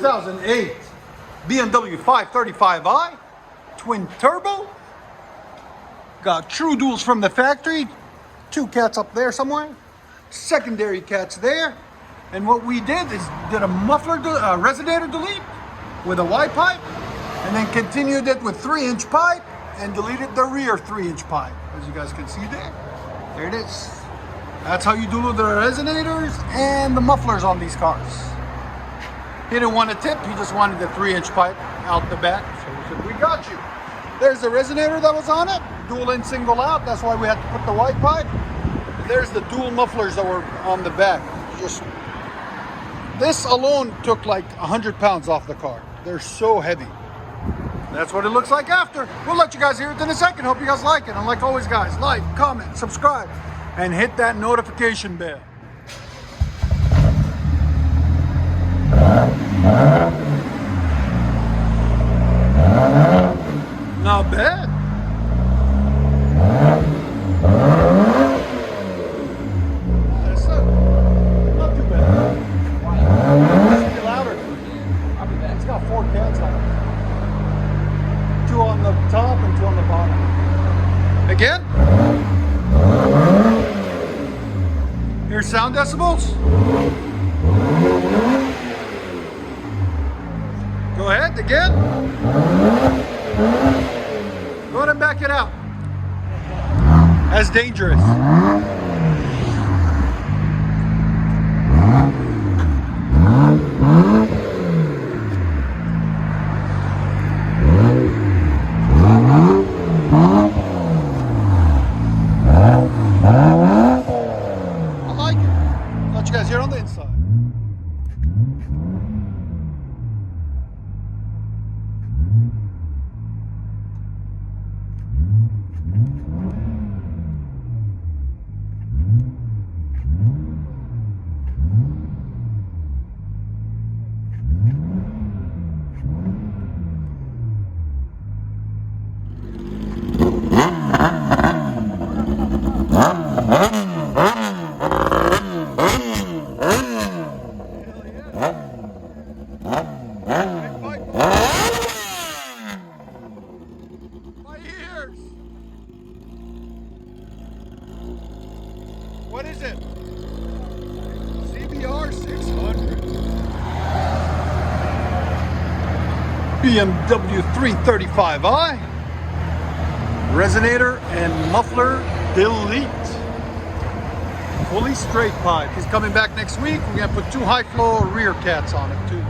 2008 BMW 535i, twin turbo. Got true duals from the factory. Two cats up there somewhere. Secondary cats there. And what we did is did a muffler, resonator delete with a Y pipe, and then continued it with 3-inch pipe and deleted the rear 3-inch pipe. As you guys can see there. There it is. That's how you do the resonators and the mufflers on these cars. He didn't want a tip, he just wanted the 3-inch pipe out the back. So we said, we got you. There's the resonator that was on it, dual in, single out. That's why we had to put the white pipe. There's the dual mufflers that were on the back. Just this alone took like 100 pounds off the car. They're so heavy. That's what it looks like after. We'll let you guys hear it in a second. Hope you guys like it. And like always, guys, like, comment, subscribe, and hit that notification bell. Not bad. That's not too bad. It should be louder. It's got 4 cats on it. 2 on the top and 2 on the bottom. Again? Here's sound decibels. Go ahead, again. Go ahead and back it out. That's dangerous. I like it. Let you guys hear on the inside. My ears! What is it? CBR 600. BMW 335i. Resonator and muffler delete. Fully straight pipe. He's coming back next week. We're gonna put 2 high flow rear cats on it too.